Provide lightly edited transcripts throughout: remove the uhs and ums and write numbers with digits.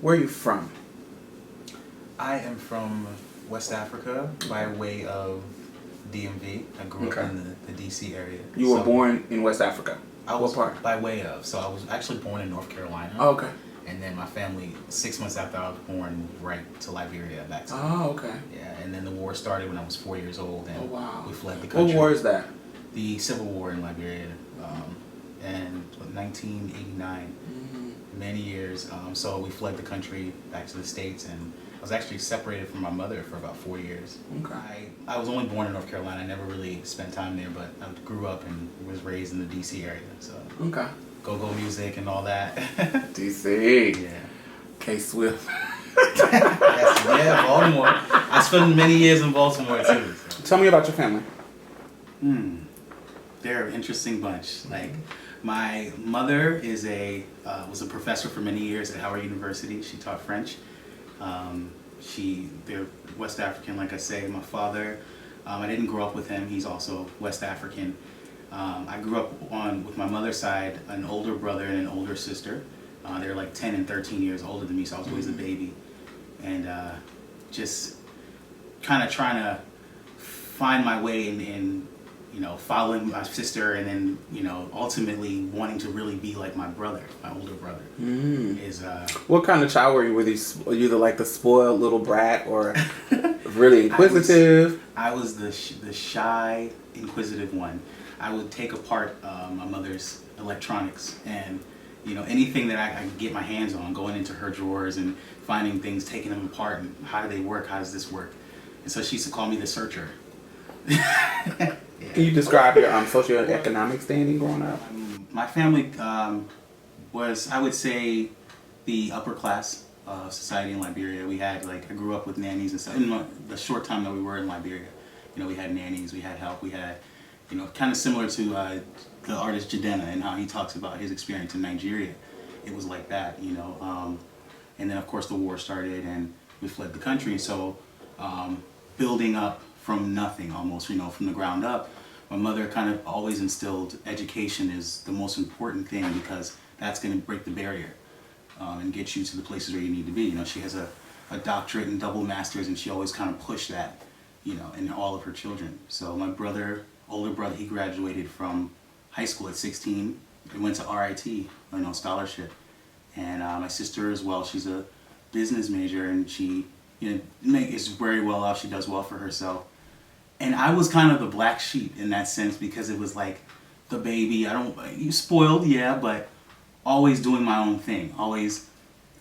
Where are you from? I am from West Africa by way of DMV. I grew up in the DC area. You were born in West Africa? What part? By way of. So I was actually born in North Carolina. Oh, okay. And then my family, 6 months after I was born, right to Liberia back to. Oh, okay. Yeah, and then the war started when I was 4 years old, and we fled the country. What war is that? The Civil War in Liberia, and 1989. Many years. So we fled the country back to the States, and I was actually separated from my mother for about 4 years. Okay. I was only born in North Carolina. I never really spent time there, but I grew up and was raised in the DC area. So go music and all that. DC. Yeah. K Swift. Yeah, Baltimore. I spent many years in Baltimore too. So. Tell me about your family. They're an interesting bunch. Like, my mother was a professor for many years at Howard University. She taught French. They're West African, like I say. My father, I didn't grow up with him. He's also West African. I grew up with my mother's side, an older brother and an older sister. They're like 10 and 13 years older than me, so I was always a baby. And just kind of trying to find my way in following my sister, and then, ultimately wanting to really be like my brother, my older brother. What kind of child were you? Were you like the spoiled little brat, or really inquisitive? I was the shy, inquisitive one. I would take apart my mother's electronics, and anything that I could get my hands on, going into her drawers and finding things, taking them apart, and how do they work? How does this work? And so she used to call me the searcher. Can you describe your socioeconomic standing growing up? My family was, I would say, the upper class society in Liberia. We had, I grew up with nannies and stuff. In the short time that we were in Liberia, we had nannies, we had help, we had, kind of similar to the artist Jadena and how he talks about his experience in Nigeria. It was like that, and then of course the war started and we fled the country. So building up from nothing almost, from the ground up, my mother kind of always instilled education is the most important thing, because that's going to break the barrier and get you to the places where you need to be. She has a doctorate and double masters, and she always kind of pushed that, in all of her children. So my older brother, he graduated from high school at 16 and went to RIT, scholarship. And my sister as well, she's a business major, and she is very well off. She does well for herself. And I was kind of the black sheep in that sense, because it was like the baby. You spoiled, yeah, but always doing my own thing. Always,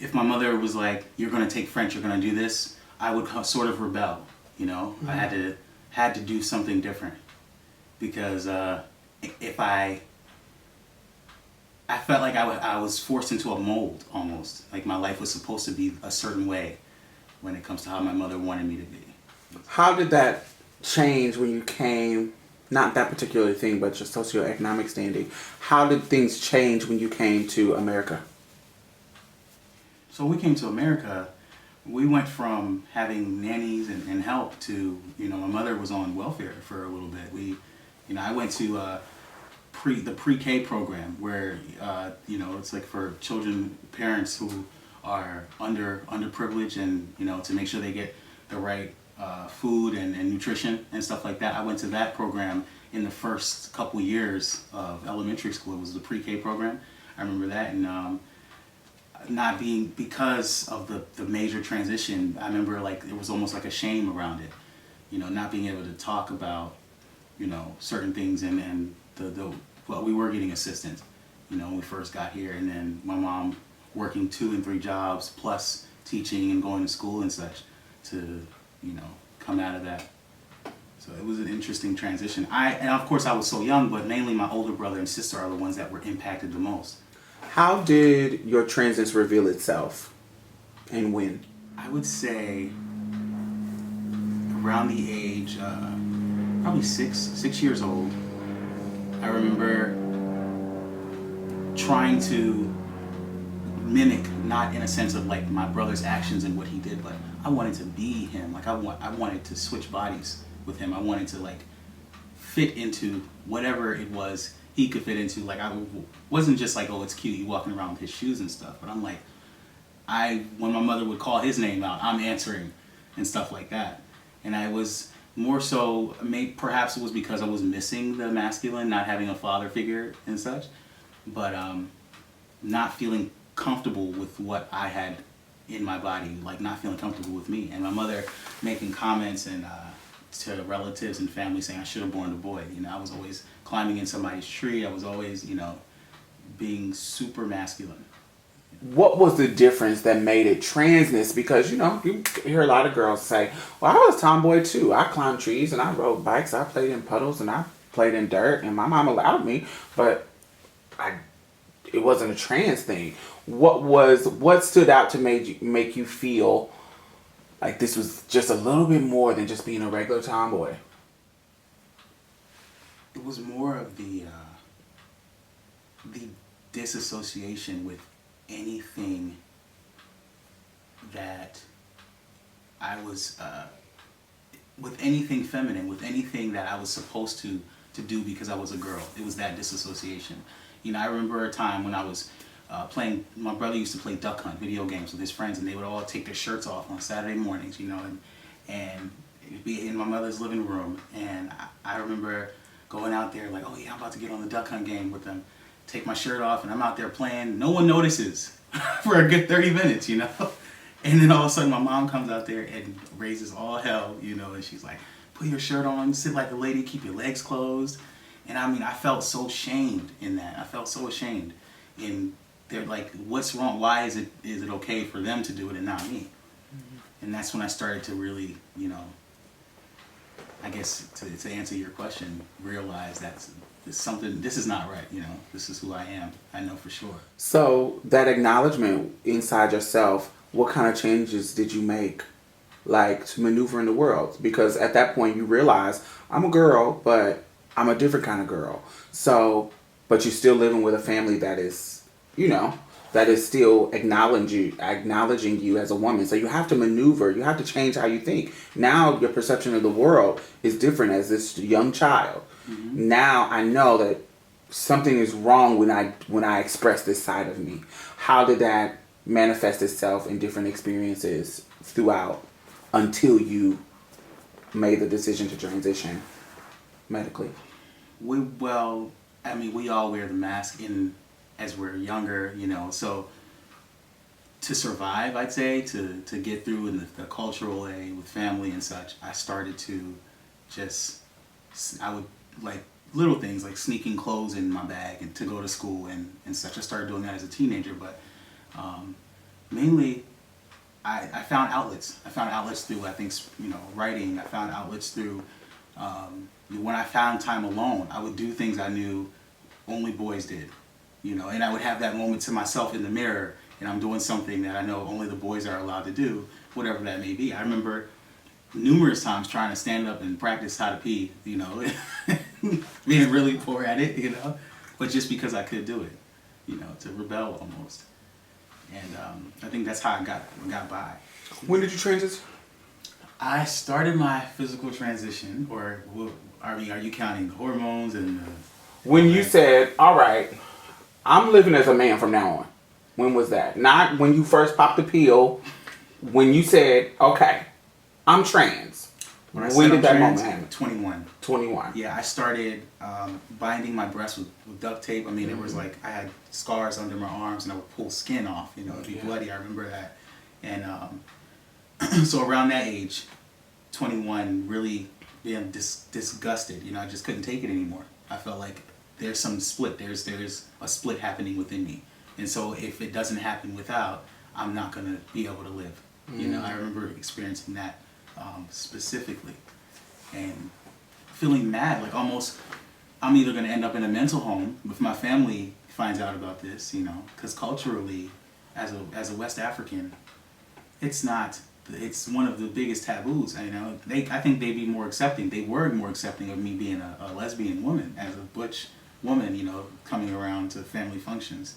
if my mother was like, "You're going to take French, you're going to do this," I would sort of rebel. I had to do something different, because if I felt like I was forced into a mold almost. Like my life was supposed to be a certain way when it comes to how my mother wanted me to be. How did that change when you came, not that particular thing, but your socioeconomic standing? How did things change when you came to America? So we came to America, we went from having nannies and help to, my mother was on welfare for a little bit. I went to the pre-K program where, it's like for children, parents who are underprivileged, and, to make sure they get the right food and nutrition and stuff like that. I went to that program in the first couple years of elementary school. It was the pre-K program. I remember that, and not being, because of the major transition, I remember it was almost like a shame around it, not being able to talk about, certain things, and well, we were getting assistance, when we first got here, and then my mom working 2 and 3 jobs plus teaching and going to school and such to, come out of that. So it was an interesting transition. And of course I was so young, but mainly my older brother and sister are the ones that were impacted the most. How did your transience reveal itself, and when? I would say around the age, probably six years old. I remember trying to mimic, not in a sense of like my brother's actions and what he did, but I wanted to be him. Like I wanted to switch bodies with him. I wanted to fit into whatever it was he could fit into. Like I wasn't just like, oh, it's cute, you walking around with his shoes and stuff, but I'm like, when my mother would call his name out, I'm answering and stuff like that. And I was more so, perhaps it was because I was missing the masculine, not having a father figure and such, but not feeling comfortable with what I had in my body, like not feeling comfortable with me. And my mother making comments and to relatives and family saying I should have born a boy. You know, I was always climbing in somebody's tree. I was always, you know, being super masculine. What was the difference that made it transness? Because, you know, you hear a lot of girls say, well, I was a tomboy too. I climbed trees and I rode bikes. I played in puddles and I played in dirt and my mom allowed me, but it wasn't a trans thing. What stood out to make you feel like this was just a little bit more than just being a regular tomboy? It was more of the disassociation with anything that I was with anything feminine, with anything that I was supposed to do because I was a girl. It was that disassociation. You know, I remember a time when I was playing. My brother used to play duck hunt video games with his friends, and they would all take their shirts off on Saturday mornings. You know, and it'd be in my mother's living room, and I remember going out there like, oh yeah, I'm about to get on the duck hunt game with them. Take my shirt off, and I'm out there playing. No one notices for a good 30 minutes, you know. And then all of a sudden, my mom comes out there and raises all hell, you know, and she's like, put your shirt on, sit like a lady, keep your legs closed. And I mean, I felt so shamed in that. I felt so ashamed. And they're like, what's wrong? Why is it okay for them to do it and not me? Mm-hmm. And that's when I started to really, you know, I guess to answer your question, realize that's something, this is not right, you know, this is who I am. I know for sure. So that acknowledgement inside yourself, what kind of changes did you make, like, to maneuver in the world? Because at that point you realize, I'm a girl, but I'm a different kind of girl. So, but you're still living with a family that is, you know, that is still acknowledging you as a woman. So you have to maneuver. You have to change how you think. Now your perception of the world is different as this young child. Mm-hmm. Now I know that something is wrong when I express this side of me. How did that manifest itself in different experiences throughout until you made the decision to transition medically? We all wear the mask as we're younger, you know, so to survive, I'd say, to get through in the cultural way with family and such, I started to I would, like, little things like sneaking clothes in my bag and to go to school and such. I started doing that as a teenager, but mainly I found outlets. I found outlets through, I think, you know, writing. I found outlets through, when I found time alone, I would do things I knew only boys did, you know, and I would have that moment to myself in the mirror, and I'm doing something that I know only the boys are allowed to do, whatever that may be. I remember numerous times trying to stand up and practice how to pee, you know, being really poor at it, you know, but just because I could do it, you know, to rebel almost. And I think that's how I got by. When did you transition? I started my physical transition, or are you counting the hormones and when you said, all right, I'm living as a man from now on? When was that? Not when you first popped the pill. When you said, okay, I'm trans. When did that moment happen? 21. 21. Yeah, I started binding my breasts with duct tape. I mean, it was like I had scars under my arms, and I would pull skin off. You know, it'd be bloody. I remember that. And so around that age, 21, really being disgusted. You know, I just couldn't take it anymore. I felt like there's some split. There's a split happening within me. And so if it doesn't happen without, I'm not going to be able to live. You know, I remember experiencing that specifically and feeling mad, like almost I'm either going to end up in a mental home if my family finds out about this, you know, because culturally, as a West African, it's one of the biggest taboos. You know, I think they'd be more accepting. They were more accepting of me being a lesbian woman, as a butch woman, you know, coming around to family functions,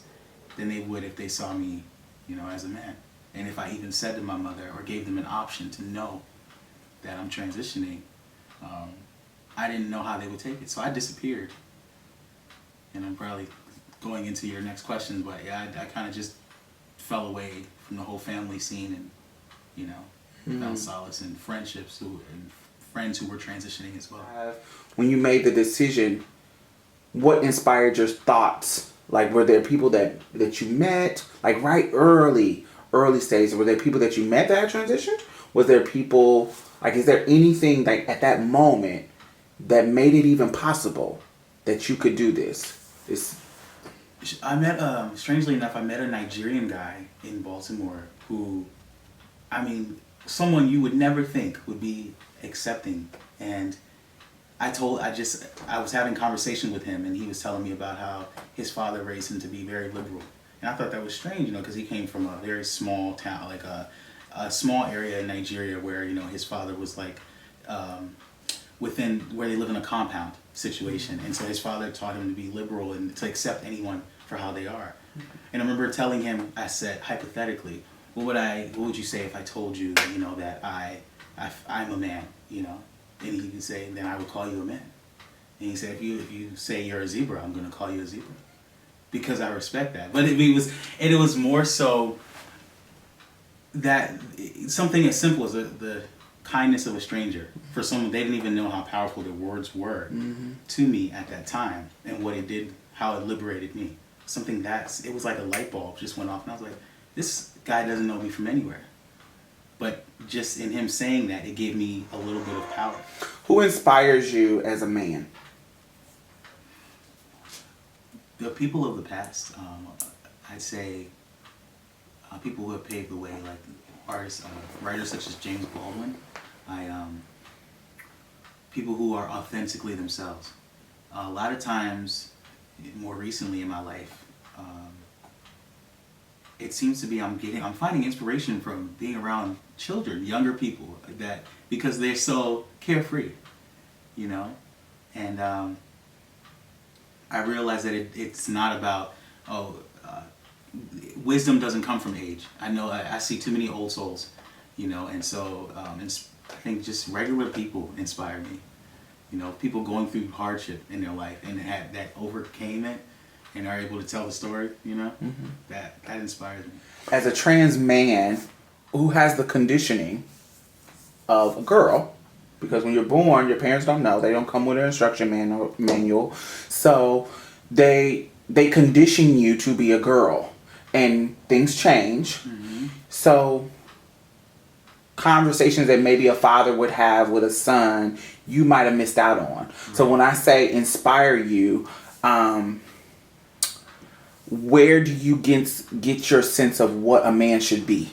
than they would if they saw me, you know, as a man. And if I even said to my mother or gave them an option to know that I'm transitioning, I didn't know how they would take it. So I disappeared. And I'm probably going into your next questions, but yeah, I kind of just fell away from the whole family scene, and you know, found solace in friendships and friends who were transitioning as well. When you made the decision, what inspired your thoughts? Like, were there people that you met, like right early stages? Were there people that you met that had transitioned? Was there people, like, is there anything like at that moment that made it even possible that you could do this? I met, strangely enough, I met a Nigerian guy in Baltimore who, I mean, someone you would never think would be accepting. And I was having conversation with him, and he was telling me about how his father raised him to be very liberal. And I thought that was strange, you know, because he came from a very small town, like a small area in Nigeria where, you know, his father was like, within where they live in a compound situation. And so his father taught him to be liberal and to accept anyone for how they are. And I remember telling him, I said, hypothetically, what would you say if I told you, you know, that I'm a man, you know? And he would say, then I would call you a man. And he said, if you say you're a zebra, I'm going to call you a zebra, because I respect that. But it was more so that something as simple as the kindness of a stranger, for someone they didn't even know how powerful the words were to me at that time, and what it did, how it liberated me. Something it was like a light bulb just went off, and I was like, this guy doesn't know me from anywhere. But just in him saying that, it gave me a little bit of power. Who inspires you as a man? The people of the past, I'd say people who have paved the way, like artists, writers such as James Baldwin. People who are authentically themselves. A lot of times, more recently in my life, it seems to be I'm finding inspiration from being around children, younger people, that because they're so carefree, you know, and I realize that it's not about wisdom doesn't come from age. I know I see too many old souls, you know, and so I think just regular people inspire me, you know, people going through hardship in their life and that overcame it and are able to tell the story, you know, that inspires me. As a trans man who has the conditioning of a girl, because when you're born, your parents don't know. They don't come with an instruction manual. So they condition you to be a girl. And things change. So conversations that maybe a father would have with a son, you might have missed out on. So when I say inspire you, where do you get your sense of what a man should be?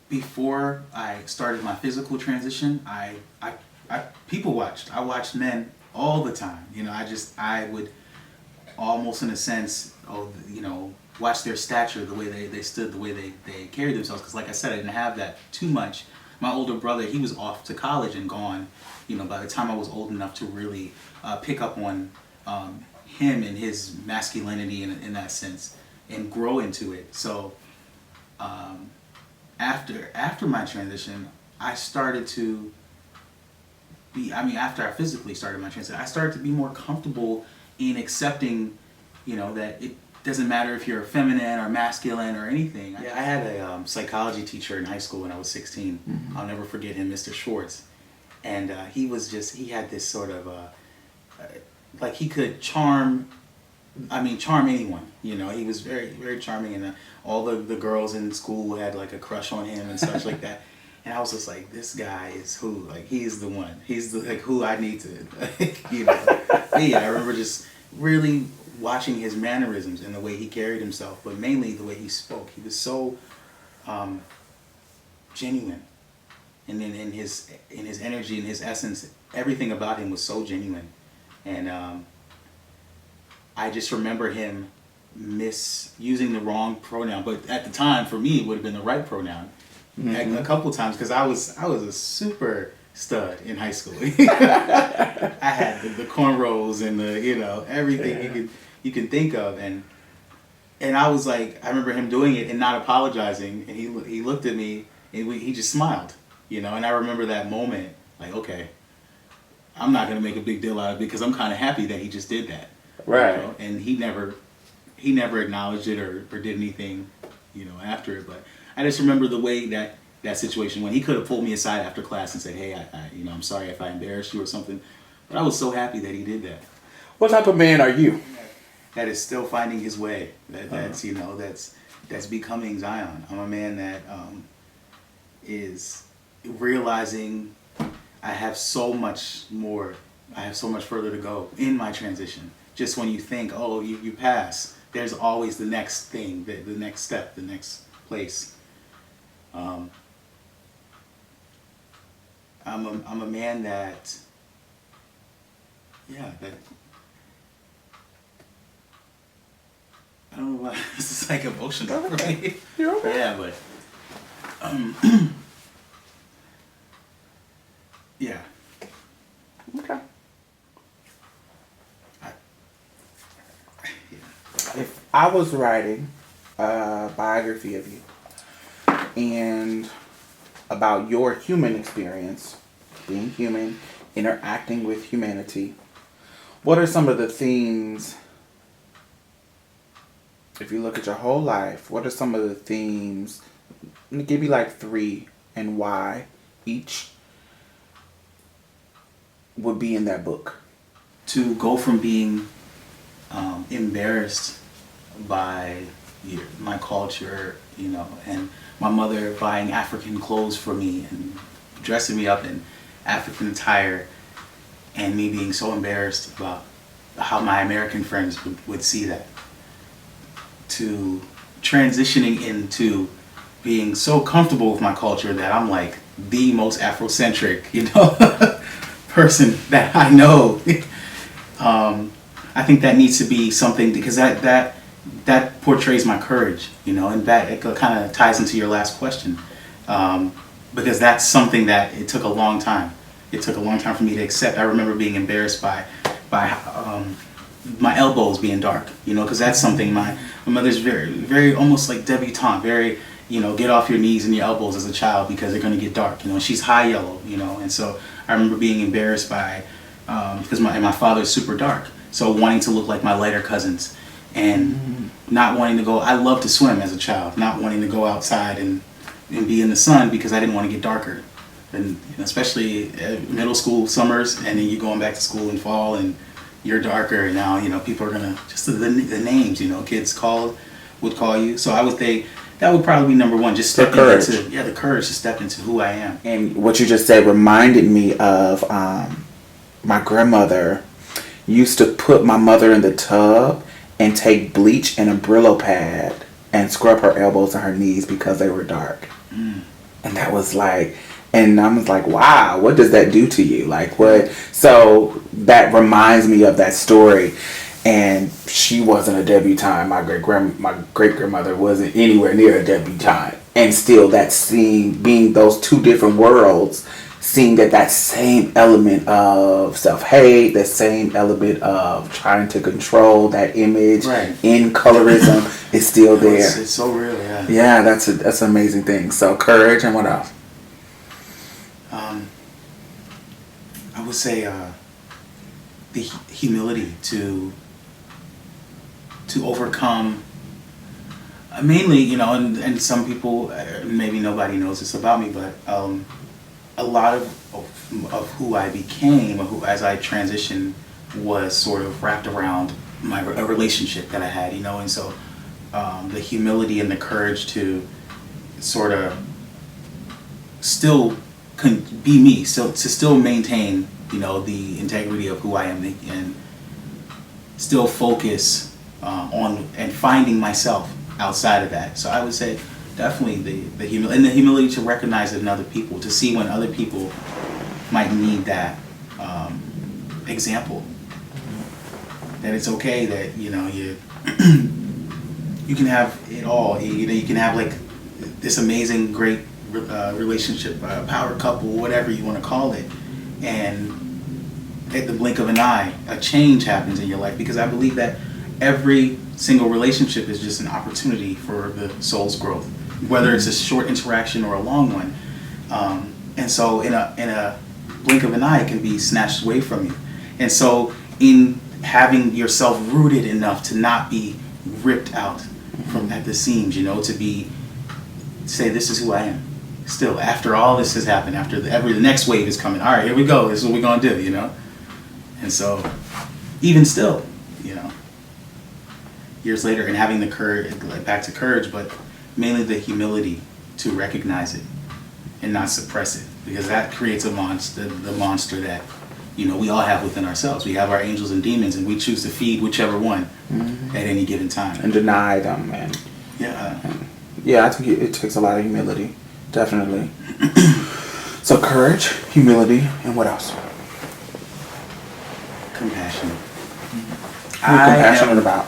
Before I started my physical transition, I people watched. I watched men all the time. You know, I would almost in a sense, you know, watch their stature, the way they stood, the way they carried themselves. Because like I said, I didn't have that too much. My older brother, he was off to college and gone, you know, by the time I was old enough to really pick up on him and his masculinity in that sense and grow into it. So after my transition, I started to be, after I physically started my transition, I started to be more comfortable in accepting, you know, that it doesn't matter if you're feminine or masculine or anything. Yeah, I had a psychology teacher in high school when I was 16. I'll never forget him, Mr. Schwartz. And he had this sort of, like he could charm anyone. You know, he was very, very charming, and all the girls in school had like a crush on him and such like that. And I was just like, this guy is who? Like, he's the one. He's like who I need to, you know. Yeah, I remember just really watching his mannerisms and the way he carried himself, but mainly the way he spoke. He was so genuine, and then in his energy, in his essence, everything about him was so genuine. And I just remember him misusing the wrong pronoun, but at the time, for me, it would have been the right pronoun. A couple times, because I was a super stud in high school. I had the cornrows and the, you know, everything you can think of, and I was like, I remember him doing it and not apologizing, and he looked at me and he just smiled, you know, and I remember that moment, like, okay, I'm not gonna make a big deal out of it because I'm kind of happy that he just did that. Right. And he never acknowledged it or did anything, after it. But I just remember the way that situation when he could have pulled me aside after class and said, "Hey, I'm sorry if I embarrassed you or something," but I was so happy that he did that. What type of man are you? That is still finding his way. That's becoming Zion. I'm a man that is realizing I have so much more. I have so much further to go in my transition. Just when you think, oh, you pass, there's always the next thing, the next step, the next place. I'm a man that, that I don't know why this is like emotional for me. You're okay. Yeah, but yeah. Okay. If I was writing a biography of you and about your human experience, being human, interacting with humanity, what are some of the themes, if you look at your whole life, what are some of the themes, give me like 3 and why each would be in that book? To go from being embarrassed by my culture, and my mother buying African clothes for me and dressing me up in African attire, and me being so embarrassed about how my American friends would see that, to transitioning into being so comfortable with my culture that I'm like the most Afrocentric, person that I know. I think that needs to be something, because that portrays my courage, and that it kind of ties into your last question, because that's something that it took a long time. It took a long time for me to accept. I remember being embarrassed by my elbows being dark, because that's something my mother's very, very almost like debutante, very, get off your knees and your elbows as a child because they're going to get dark, she's high yellow, and so I remember being embarrassed by, because my father's super dark, so wanting to look like my lighter cousins, and not wanting to go. I loved to swim as a child, not wanting to go outside and be in the sun because I didn't want to get darker, and especially middle school summers, and then you going back to school in fall and you're darker, and now people are gonna just the names kids would call you. So I would think that would probably be number one, just stepping into the courage to step into who I am. And what you just said reminded me of my grandmother used to put my mother in the tub and take bleach and a Brillo pad and scrub her elbows and her knees because they were dark. And that was like, and I was like, wow, what does that do to you? Like what? So that reminds me of that story. And she wasn't a debutante. My great grandmother wasn't anywhere near a debutante. And still that being those two different worlds, seeing that same element of self-hate, that same element of trying to control that image in colorism is still there. It's so real, yeah. Yeah, that's an amazing thing. So courage, and what else? I would say the humility to overcome, mainly, and some people, maybe nobody knows this about me, but a lot of who I became, as I transitioned, was sort of wrapped around a relationship that I had, and so the humility and the courage to sort of still be me, so to still maintain, the integrity of who I am, and still focus on and finding myself outside of that. So I would say definitely the humility to recognize it in other people, to see when other people might need that example, that it's okay that you you can have it all. You can have like this amazing, great relationship, power couple, whatever you want to call it, and at the blink of an eye, a change happens in your life. Because I believe that every single relationship is just an opportunity for the soul's growth, whether it's a short interaction or a long one. And so in a blink of an eye, it can be snatched away from you. And so in having yourself rooted enough to not be ripped out from at the seams, you know, to say this is who I am. Still, after all this has happened, after the next wave is coming, all right, here we go. This is what we're gonna do, you know. And so, even still, you know, years later, and having the courage, like back to courage, but mainly the humility to recognize it and not suppress it, because that creates a monster, the monster that, you know, we all have within ourselves. We have our angels and demons, and we choose to feed whichever one at any given time. And deny them, and yeah, I think it takes a lot of humility, definitely. So courage, humility, and what else? Compassion. What are you compassionate about?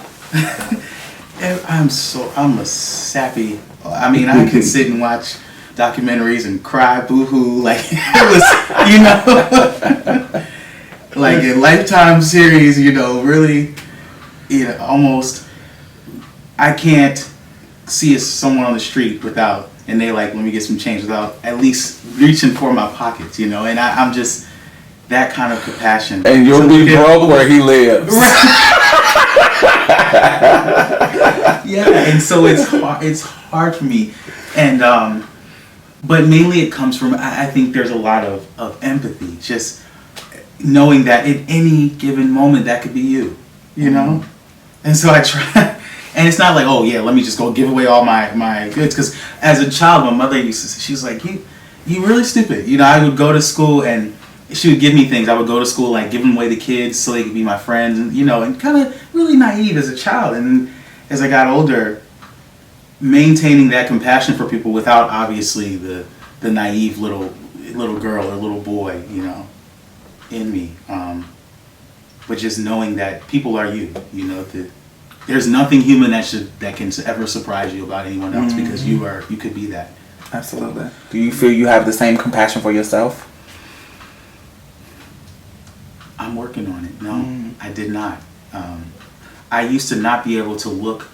I'm a sappy. I mean, I could sit and watch documentaries and cry boo-hoo, like it was, you know, like a Lifetime series, you know, really, you know, almost, I can't see someone on the street without, and they like, let me get some change, without at least reaching for my pockets, you know, and I'm just that kind of compassion. And you'll be broke where he lives. Yeah, and so it's hard for me, and but mainly it comes from, I think there's a lot of empathy, just knowing that at any given moment that could be you know, and so I try, and it's not like, oh yeah, let me just go give away all my goods, because as a child my mother used to say, she was like, you really stupid, you know. I would go to school and she would give me things. I would go to school, like, give them away to kids so they could be my friends, and, you know, and kind of really naive as a child. And then as I got older, maintaining that compassion for people without obviously the naive little girl or little boy, you know, in me. But just knowing that people are you know, that there's nothing human that can ever surprise you about anyone else, because you could be that. Absolutely. Do you feel you have the same compassion for yourself? I'm working on it. No, I did not. I used to not be able to look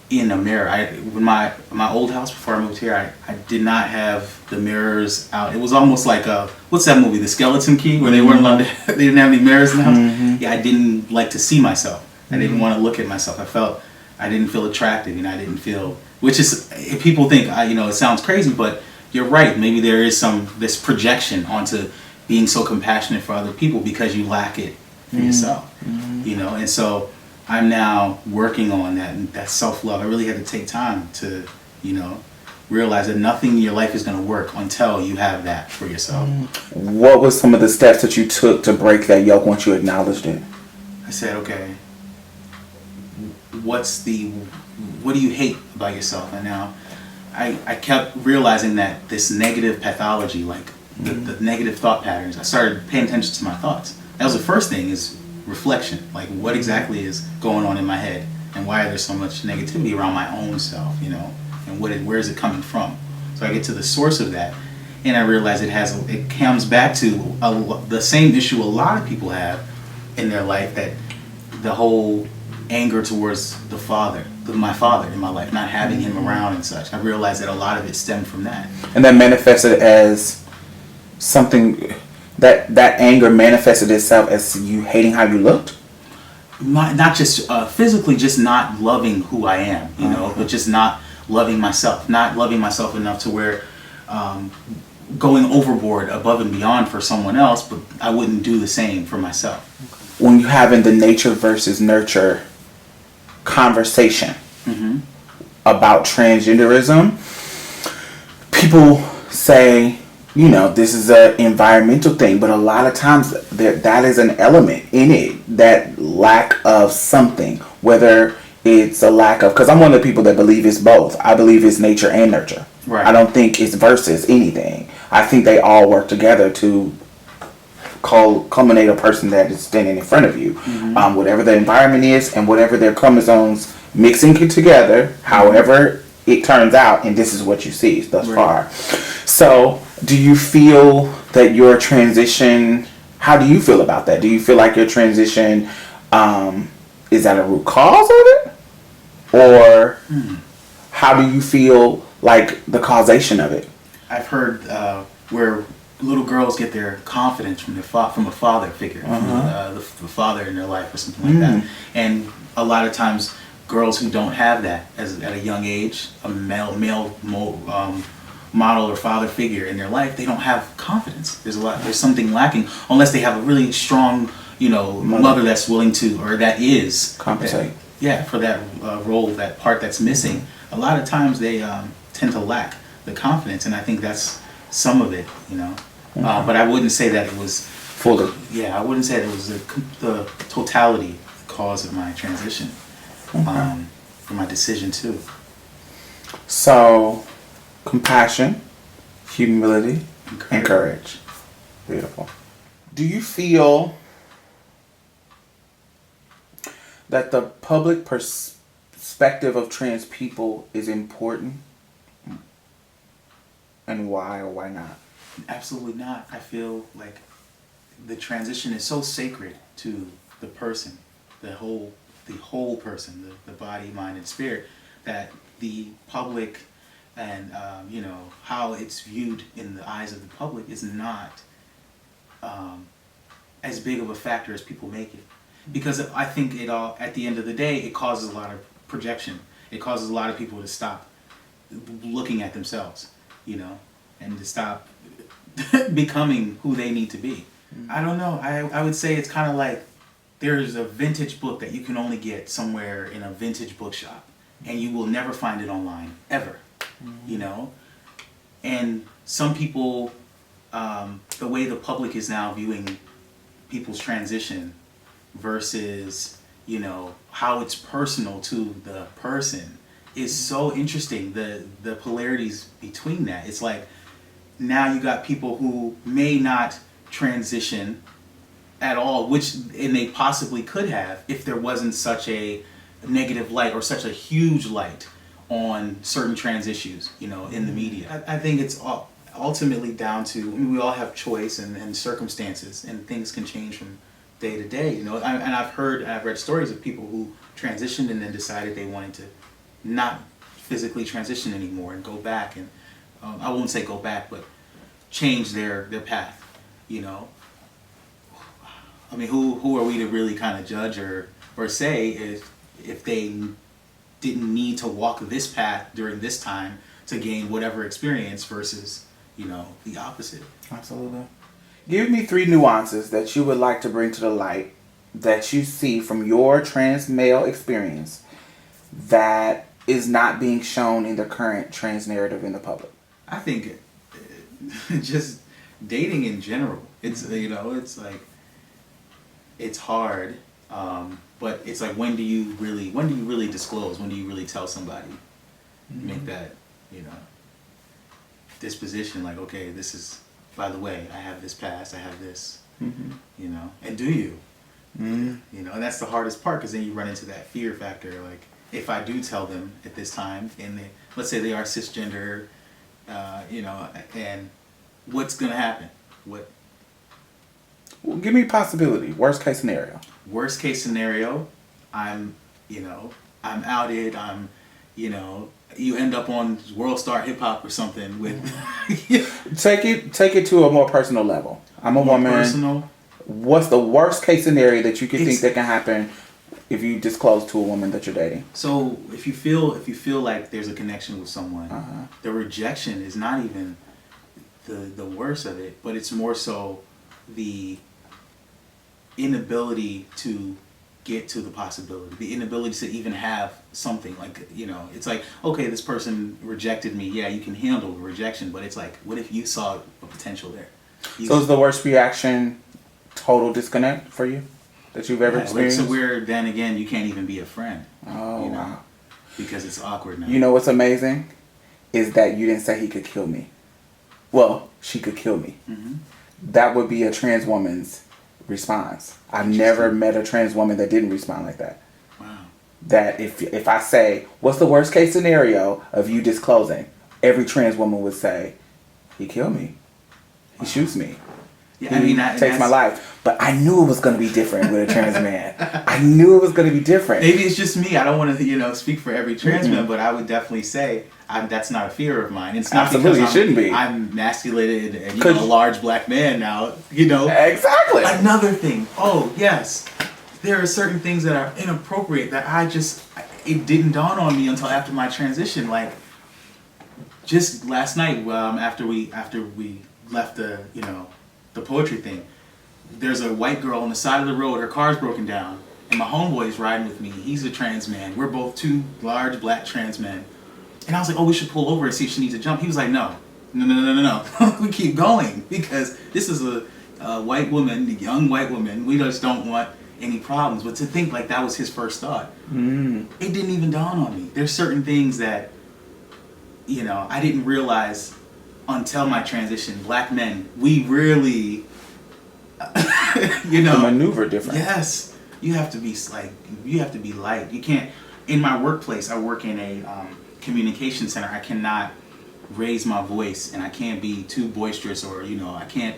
in a mirror. When my old house before I moved here, I did not have the mirrors out. It was almost like what's that movie, The Skeleton Key, where they weren't allowed to, they didn't have any mirrors in the house. Yeah, I didn't like to see myself. I didn't want to look at myself. I didn't feel attractive, and I didn't feel, which is, people think, you know, it sounds crazy, but you're right. Maybe there is this projection onto being so compassionate for other people because you lack it for yourself, you know. And so I'm now working on that self-love. I really had to take time to, you know, realize that nothing in your life is going to work until you have that for yourself. What was some of the steps that you took to break that yoke once you acknowledged it? I said, okay, what do you hate about yourself? And now I kept realizing that this negative pathology, like the negative thought patterns, I started paying attention to my thoughts. That was the first thing, is reflection. Like, what exactly is going on in my head, and why is there so much negativity around my own self, you know, and where is it coming from? So I get to the source of that, and I realize it comes back to the same issue a lot of people have in their life, that the whole anger towards my father in my life, not having him around and such. I realized that a lot of it stemmed from that. And that manifested as something, that anger manifested itself as you hating how you looked? Not just physically, just not loving who I am, you know, but just not loving myself enough to where going overboard, above and beyond for someone else, but I wouldn't do the same for myself. When you're having the nature versus nurture conversation about transgenderism, people say, you know, this is an environmental thing, but a lot of times that is an element in it, that lack of something, whether it's a lack of, because I'm one of the people that believe it's both. I believe it's nature and nurture. Right. I don't think it's versus anything. I think they all work together to culminate a person that is standing in front of you. Whatever the environment is and whatever their chromosomes mixing it together, however it turns out, and this is what you see thus far. So do you feel that your transition, how do you feel about that? Do you feel like your transition, is that a root cause of it? Or how do you feel like the causation of it? I've heard where little girls get their confidence from from a father figure, from the father in their life or something like that. And a lot of times, girls who don't have that at a young age, a model or father figure in their life, they don't have confidence. There's something lacking unless they have a really strong, mother that's willing to, or that is compensate. For that role, that part that's missing. A lot of times they tend to lack the confidence, and I think that's some of it, But I wouldn't say that it was fully. Yeah, I wouldn't say that it was the totality cause of my transition, for my decision too. So, compassion, humility, and courage. Beautiful. Do you feel that the public perspective of trans people is important? And why or why not? Absolutely not. I feel like the transition is so sacred to the person, the whole person, the body, mind, and spirit, that the public and how it's viewed in the eyes of the public is not as big of a factor as people make it. Because I think at the end of the day, it causes a lot of projection. It causes a lot of people to stop looking at themselves, and to stop becoming who they need to be. I don't know. I would say it's kind of like there's a vintage book that you can only get somewhere in a vintage bookshop, and you will never find it online, ever. And some people, the way the public is now viewing people's transition versus, how it's personal to the person is so interesting. The polarities between that. It's like, now you got people who may not transition at all, and they possibly could have if there wasn't such a negative light or such a huge light on certain trans issues, in the media. I think it's ultimately down to, we all have choice and circumstances, and things can change from day to day, and I've read stories of people who transitioned and then decided they wanted to not physically transition anymore and go back, and I won't say go back, but change their path, I mean, who are we to really kind of judge or say if they didn't need to walk this path during this time to gain whatever experience versus, the opposite. Absolutely. Give me 3 nuances that you would like to bring to the light that you see from your trans male experience that is not being shown in the current trans narrative in the public. I think just dating in general. It's it's like, it's hard, but it's like, when do you really disclose? When do you really tell somebody? Make that disposition, like, okay, this is, by the way, I have this past, I have this, and do you? And that's the hardest part, because then you run into that fear factor, like, if I do tell them at this time, and let's say they are cisgender, and what's gonna happen? Well, give me a possibility. Worst case scenario. Worst case scenario, I'm outed. You end up on World Star Hip Hop or something with. Take it to a more personal level. I'm a woman. Personal. What's the worst case scenario that you could think that can happen if you disclose to a woman that you're dating? So if you feel like there's a connection with someone, the rejection is not even the worst of it, but it's more so the inability to get to the possibility, the inability to even have something, like, it's like, okay, this person rejected me, yeah, you can handle the rejection, but it's like, what if you saw a potential there? So is the worst reaction total disconnect for you that you've ever experienced? So where then again you can't even be a friend. Wow. Because it's awkward now. You know what's amazing is that you didn't say he could kill me. Well, she could kill me. That would be a trans woman's response. I've never met a trans woman that didn't respond like that. Wow. That if I say, what's the worst case scenario of you disclosing? Every trans woman would say, he killed me. He shoots me. Yeah, I mean, takes my life. But I knew it was going to be different with a trans man. I knew it was going to be different. Maybe it's just me. I don't want to, speak for every trans man, but I would definitely say that's not a fear of mine. It's not Absolutely, because it shouldn't be. I'm masculated and a large black man now. Exactly. Another thing. Oh yes, there are certain things that are inappropriate that it didn't dawn on me until after my transition. Like just last night, after we left the poetry thing. There's a white girl on the side of the road, her car's broken down, and my homeboy's riding with me. He's a trans man. We're both two large black trans men. And I was like, oh, we should pull over and see if she needs to jump. He was like, no. We keep going because this is a white woman, a young white woman. We just don't want any problems. But to think like that was his first thought, it didn't even dawn on me. There's certain things that, I didn't realize until my transition. Black men, we really... to maneuver different. Yes, you have to be light. You can't. In my workplace, I work in a communication center. I cannot raise my voice, and I can't be too boisterous, or I can't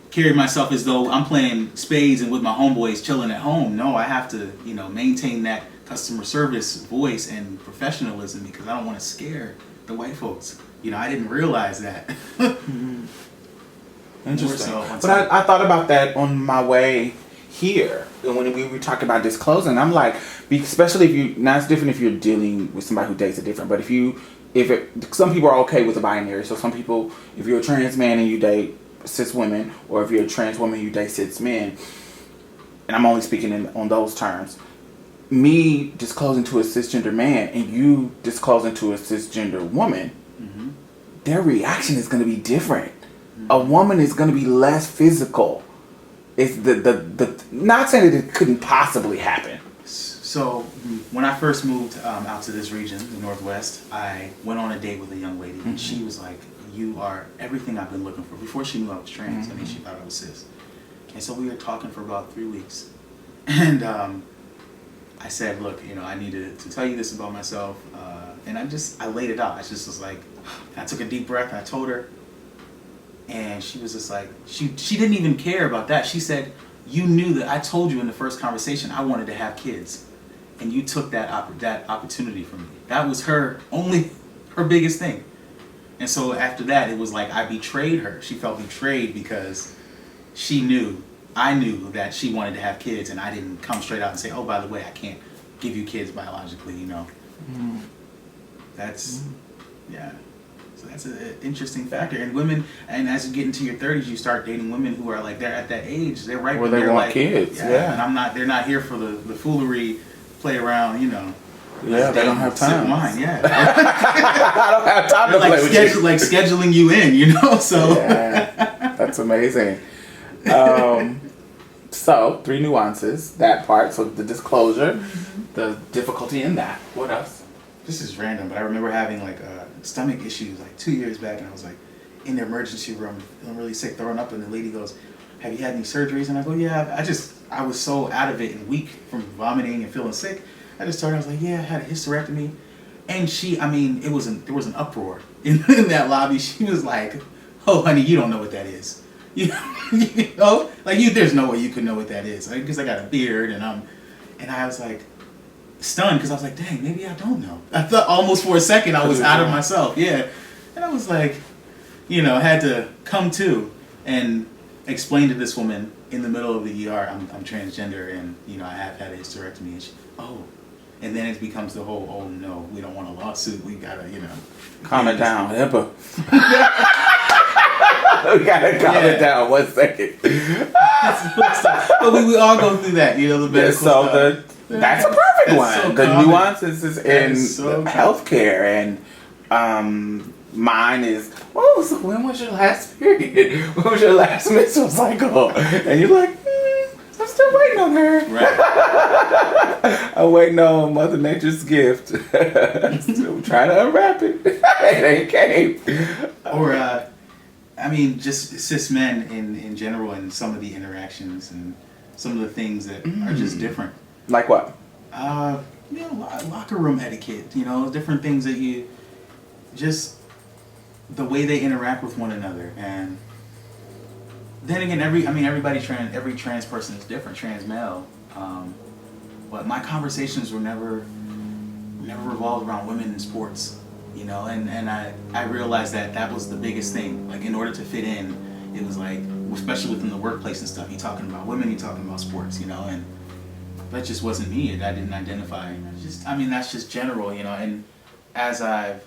carry myself as though I'm playing spades and with my homeboys chilling at home. No, I have to maintain that customer service voice and professionalism because I don't want to scare the white folks. I didn't realize that. Interesting. But I thought about that on my way here. And when we were talking about disclosing, I'm like, especially now it's different if you're dealing with somebody who dates a different, but some people are okay with the binary. So some people, if you're a trans man and you date cis women, or if you're a trans woman, you date cis men, and I'm only speaking on those terms, me disclosing to a cisgender man and you disclosing to a cisgender woman, their reaction is going to be different. A woman is going to be less physical. It's the not saying that it couldn't possibly happen. So when I first moved out to this region, the Northwest, I went on a date with a young lady, and she was like, "You are everything I've been looking for." Before she knew I was trans, she thought I was cis. And so we were talking for about 3 weeks, and I said, "Look, I needed to tell you this about myself," and I laid it out. I just was like, I took a deep breath, and I told her. And she was just like, she didn't even care about that. She said, you knew that I told you in the first conversation I wanted to have kids. And you took that opportunity from me. That was her biggest thing. And so after that, it was like I betrayed her. She felt betrayed because I knew that she wanted to have kids. And I didn't come straight out and say, oh, by the way, I can't give you kids biologically, That's, yeah. So that's an interesting factor. And women, and as you get into your 30s, you start dating women who are like, they're at that age, they're right where they want like, kids. Yeah. And they're not here for the foolery, play around, Yeah, they don't have time. Mine, yeah. I don't have time to play with you. Like scheduling you in, so. Yeah, that's amazing. So, 3 nuances, that part. So the disclosure, the difficulty in that. What else? This is random, but I remember having like stomach issues like 2 years back, and I was like in the emergency room, feeling really sick, throwing up, and the lady goes, have you had any surgeries? And I go, yeah, I was so out of it and weak from vomiting and feeling sick. I just told her, I was like, yeah, I had a hysterectomy. And there was an uproar in that lobby. She was like, oh, honey, you don't know what that is. There's no way you could know what that is. Because I got a beard, and I was like, stunned, because I was like, dang, maybe I don't know. I thought almost for a second I was out of myself. Yeah. And I was like, had to come to and explain to this woman in the middle of the ER, I'm transgender, and I have had a hysterectomy. And she, oh. And then it becomes the whole, oh no, we don't want a lawsuit. We gotta, calm it down. HIPAA. We gotta calm it down 1 second. But we all go through that, the medical stuff. That's a perfect one. So the common. Nuances is in healthcare, and mine is, so when was your last period? When was your last menstrual cycle? And you're like, I'm still waiting on her. Right. I'm waiting on Mother Nature's gift. Still trying to unwrap it. It ain't came. Or, just cis men in general, and some of the interactions and some of the things that are just different. Like what? Locker room etiquette, different things that the way they interact with one another. And then again, every trans person is different, trans male. But my conversations were never revolved around women in sports, you know, and I realized that was the biggest thing. Like, in order to fit in, it was like, especially within the workplace and stuff, you're talking about women, you're talking about sports, you know, and that just wasn't me. I didn't identify. That's just general, you know, and as I've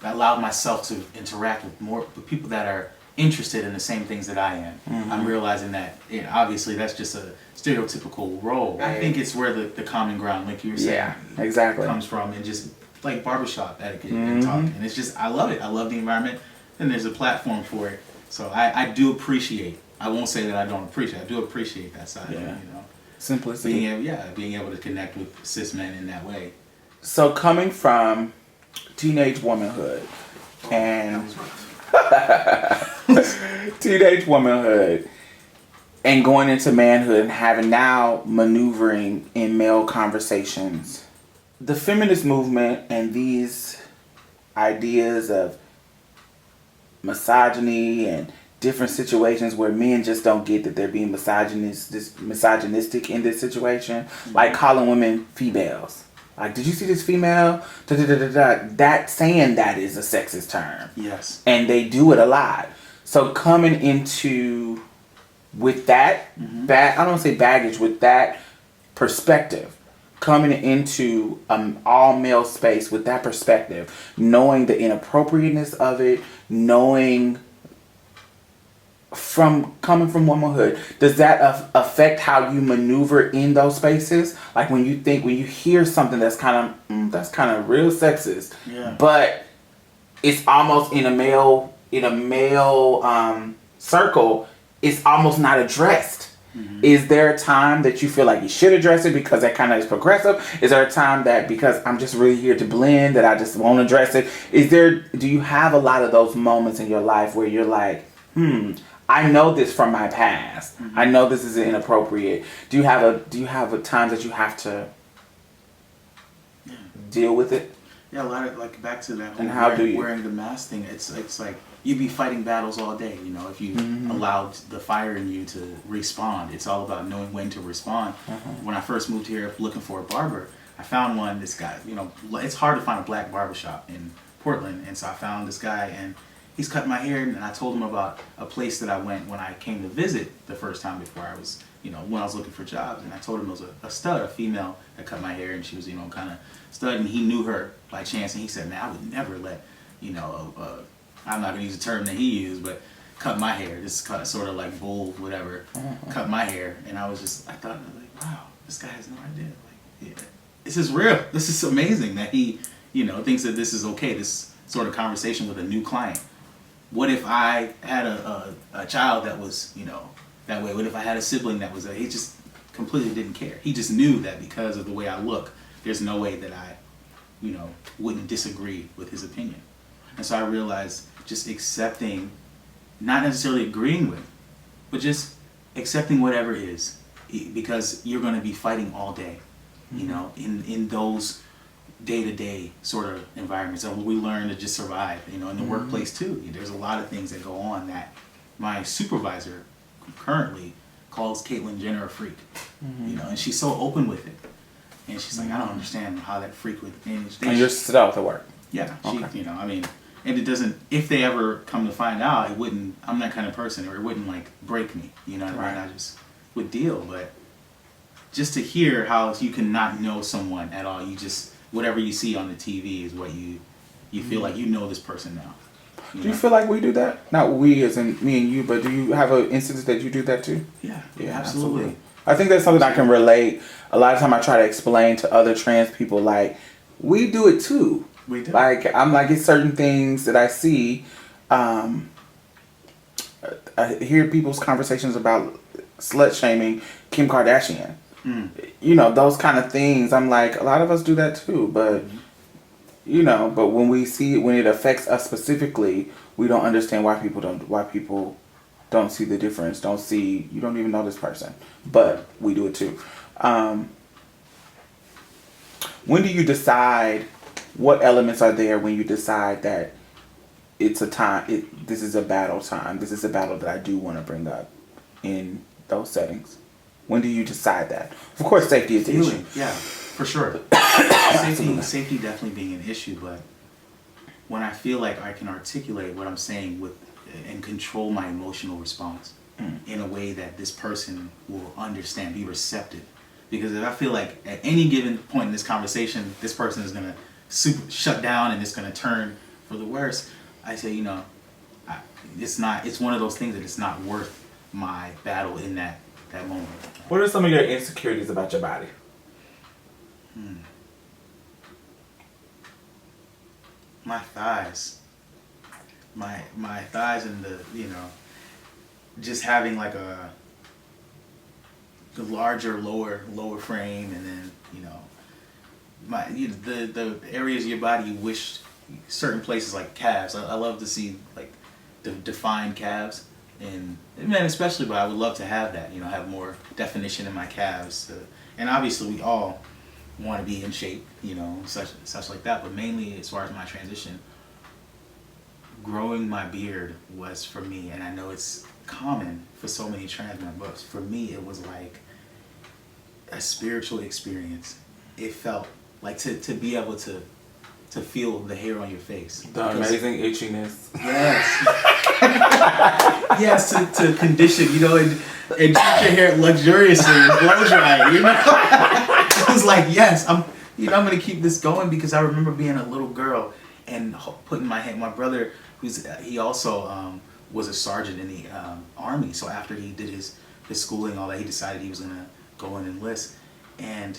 allowed myself to interact with people that are interested in the same things that I am, I'm realizing that obviously that's just a stereotypical role. I think it's where the common ground, like you were saying, exactly, comes from, and just like barbershop etiquette and talking. And it's just, I love it. I love the environment, and there's a platform for it. So I do appreciate. I won't say that I don't appreciate. I do appreciate that side of it, you know. Simplicity. Being able to connect with cis men in that way. So coming from teenage womanhood and teenage womanhood and going into manhood and having now maneuvering in male conversations, the feminist movement and these ideas of misogyny and different situations where men just don't get that they're being misogynistic in this situation, like calling women females. Like, did you see this female? That saying that is a sexist term. Yes. And they do it a lot. So coming into with that, I don't want to say baggage, with that perspective, coming into an all male space with that perspective, knowing the inappropriateness of it, knowing coming from womanhood, does that affect how you maneuver in those spaces? Like when you hear something that's kind of real sexist, but it's almost in a male circle, it's almost not addressed. Is there a time that you feel like you should address it because that kind of is progressive? Is there a time that because I'm just really here to blend that I just won't address it? Do you have a lot of those moments in your life where you're like, I know this from my past. I know this is inappropriate. Do you have a times that you have to deal with it? Yeah, a lot of, like, back to that whole and how do you wearing the mask thing. It's like you'd be fighting battles all day, you know, if you allowed the fire in you to respond. It's all about knowing when to respond. When I first moved here looking for a barber, I found one. This guy, you know, it's hard to find a black barbershop in Portland, and so I found this guy, and he's cutting my hair, and I told him about a place that I went when I came to visit the first time before I was, you know, when I was looking for jobs. And I told him it was a stud, a female that cut my hair, and she was, you know, kind of stud, and he knew her by chance, and he said, man, I would never let, you know, I'm not going to use the term that he used, but cut my hair, just cut sort of like bull, whatever, cut my hair. And I thought, like, wow, this guy has no idea. Like, yeah, this is real. This is amazing that he, you know, thinks that this is okay, this sort of conversation with a new client. What if I had a child that was, you know, that way? What if I had a sibling that was he just completely didn't care. He just knew that because of the way I look, there's no way that I, you know, wouldn't disagree with his opinion. And so I realized just accepting, not necessarily agreeing with, but just accepting whatever is, because you're going to be fighting all day, you know, in those day-to-day sort of environments. And we learn to just survive, you know, in the workplace too. There's a lot of things that go on that my supervisor currently calls Caitlyn Jenner a freak, you know, and she's so open with it. And she's like, I don't understand how that freak would. And you're still at the work. Yeah, okay. You know, I mean, and it doesn't, if they ever come to find out, it wouldn't, I'm that kind of person, or it wouldn't like break me, you know what I mean? I just would deal. But just to hear how you can not know someone at all, you just, whatever you see on the TV is what you feel like you know this person now. Do you feel like we do that? Not we as in me and you, but do you have an instance that you do that too? Yeah, absolutely. I think that's something I can relate. A lot of time I try to explain to other trans people, like, we do it too. We do. Like, I'm like, it's certain things that I see. I hear people's conversations about slut shaming Kim Kardashian. You know, those kind of things. I'm like, a lot of us do that too, but you know, but when we see it, when it affects us specifically, we don't understand why people don't see the difference. You don't even know this person, but we do it too. When do you decide, what elements are there when you decide that it's a time. This is a battle time. This is a battle that I do want to bring up in those settings. When do you decide that? Of course, safety is the issue. Yeah, for sure. Safety definitely being an issue, but when I feel like I can articulate what I'm saying with and control my emotional response in a way that this person will understand, be receptive. Because if I feel like at any given point in this conversation, this person is gonna shut down and it's gonna turn for the worse, I say, it's not. It's one of those things that it's not worth my battle in that moment. What are some of your insecurities about your body? My thighs. My thighs and just having like the larger lower frame, and then the areas of your body you wish, certain places like calves. I love to see like defined calves, and man especially, but I would love to have that, have more definition in my calves. And obviously we all want to be in shape, such like that. But mainly as far as my transition, growing my beard was for me, and I know it's common for so many trans men, but for me it was like a spiritual experience. It felt like to be able to feel the hair on your face. The amazing itchiness. Yes. Yes, to condition, and treat your hair luxuriously and blow dry, It was like, yes, I'm gonna keep this going, because I remember being a little girl and putting my brother, he also was a sergeant in the army. So after he did his schooling, all that, he decided he was gonna go and enlist. And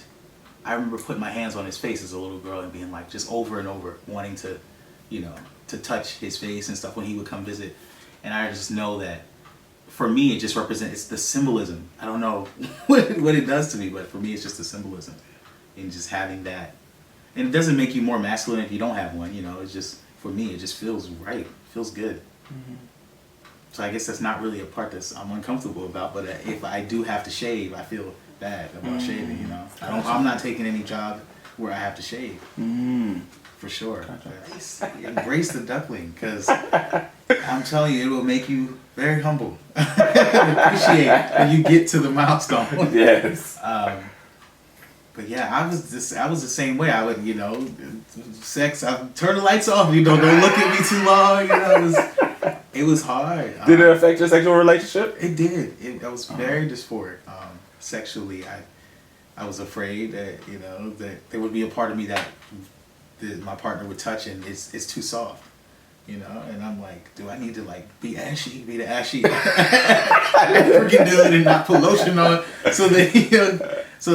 I remember putting my hands on his face as a little girl and being like, just over and over, wanting to, to touch his face and stuff when he would come visit. And I just know that for me, it just represents, it's the symbolism. I don't know what it does to me, but for me, it's just the symbolism in just having that. And it doesn't make you more masculine if you don't have one, It's just, for me, it just feels right, feels good. Mm-hmm. So I guess that's not really a part that I'm uncomfortable about, but if I do have to shave, I feel bad about shaving, I'm not taking any job where I have to shave. For sure. Embrace the duckling, because I'm telling you, it will make you very humble. Appreciate when you get to the milestone. Yes. But yeah, I was the same way. I would, sex. I turn the lights off. Don't look at me too long. It was hard. Did it affect your sexual relationship? It did. I was very dysphoric. Sexually, I was afraid that that there would be a part of me that my partner would touch and it's too soft, and I'm like, do I need to be the ashy African dude and not put lotion on so that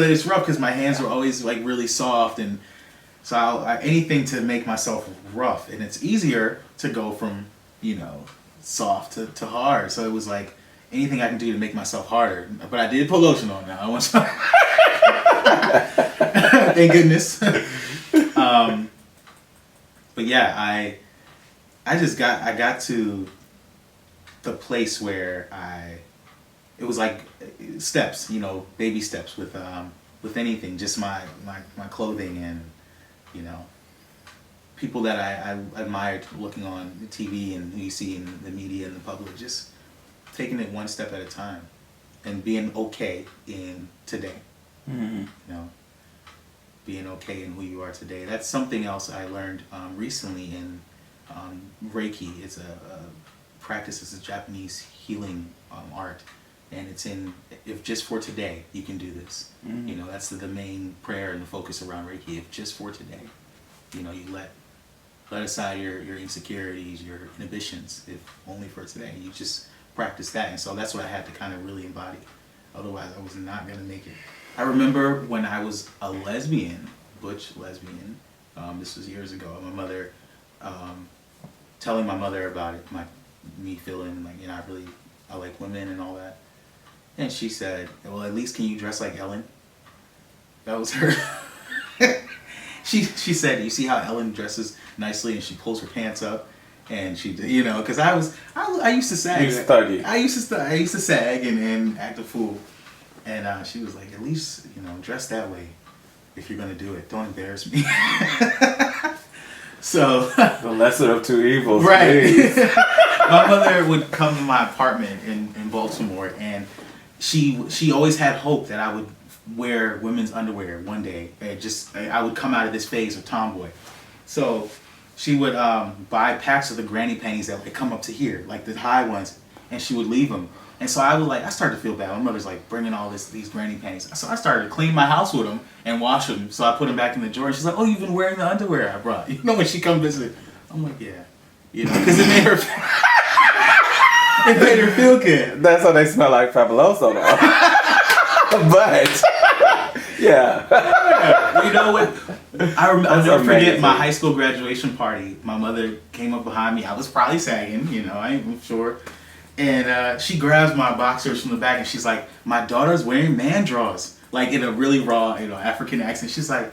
it's rough, because my hands were always really soft, and so anything to make myself rough, and it's easier to go from soft to hard, so it was like anything I can do to make myself harder. But I did put lotion on now. I want to thank goodness. But yeah, I got to the place where it was like steps, baby steps with anything, just my clothing, and people that I admired looking on the TV and who you see in the media and the public, just taking it one step at a time and being okay in today. Mm-hmm. Being okay in who you are today. That's something else I learned recently in Reiki. It's a practice. It's a Japanese healing art, and it's if just for today you can do this. Mm-hmm. That's the main prayer and the focus around Reiki. If just for today, you let aside your insecurities, your inhibitions. If only for today, you just practice that. And so that's what I had to kind of really embody. Otherwise, I was not going to make it. I remember when I was a lesbian, butch lesbian, this was years ago, my mother, telling my mother about it, me feeling like, I like women and all that. And she said, well, at least can you dress like Ellen? That was her. She said, you see how Ellen dresses nicely and she pulls her pants up, and she, because I used to sag. You studied. I used to sag and act a fool, and she was like, at least dress that way if you're gonna do it. Don't embarrass me. So The lesser of two evils. right. Please. My mother would come to my apartment in Baltimore, and she always had hope that I would wear women's underwear one day. I would come out of this phase of tomboy. So she would buy packs of the granny panties that would come up to here, like the high ones, and she would leave them. And so I started to feel bad. My mother's like bringing all these granny panties. So I started to clean my house with them and wash them. So I put them back in the drawer. And she's like, "Oh, you've been wearing the underwear I brought." You know, when she come visit, I'm like, "Yeah," you know, because it made her feel good. That's how they smell like Fabuloso, though. But yeah, You know what? I'll never forget amazing. my high school graduation party. My mother came up behind me. I was probably sagging, you know, I ain't sure. And she grabs my boxers from the back and she's like, "My daughter's wearing man drawers." Like in a really raw, African accent. She's like,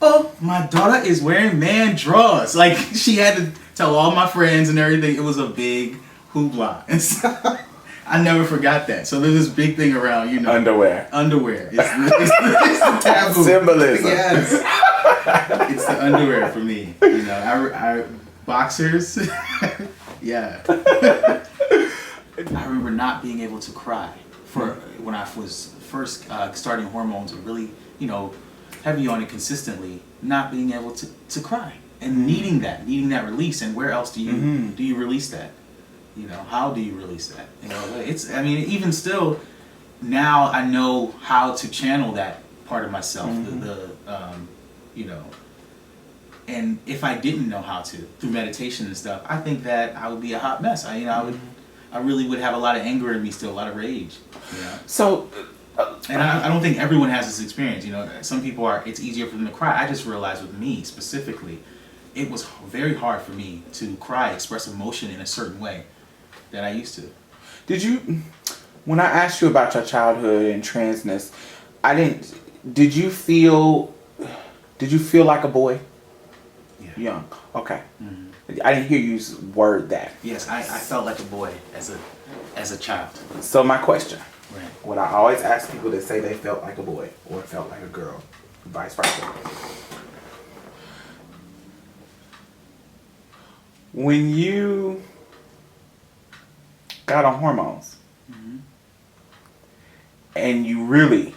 "Oh, my daughter is wearing man drawers." Like she had to tell all my friends and everything. It was a big hoopla. And so I never forgot that. So there's this big thing around, underwear. Underwear. It's the taboo. Symbolism. Yes. It's the underwear for me. I boxers. Yeah. I remember not being able to cry for when I was first starting hormones and really, heavy on it consistently, not being able to cry and needing that release. And where else do you release that? How do you release that? Even still, now I know how to channel that part of myself, and if I didn't know how to, through meditation and stuff, I think that I would be a hot mess. I really would have a lot of anger in me still, a lot of rage. So, and I don't think everyone has this experience. Some people it's easier for them to cry. I just realized with me specifically, it was very hard for me to cry, express emotion in a certain way that I used to. When I asked you about your childhood and transness, did you feel like a boy? Yeah. Young. Okay. Mm-hmm. I didn't hear you word that. Yes, I felt like a boy as a child. So my question, Right. what I always ask people that say they felt like a boy or felt like a girl, vice versa. When you got on hormones and you really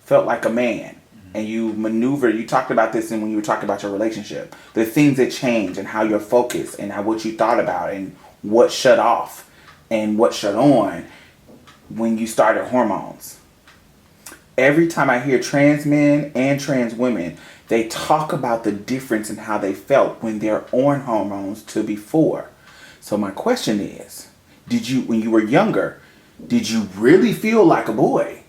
felt like a man and you talked about this and when you were talking about your relationship, the things that changed and how your focus and what you thought about and what shut off and what shut on when you started hormones. Every time I hear trans men and trans women, they talk about the difference in how they felt when they're on hormones to before. So my question is, when you were younger, did you really feel like a boy?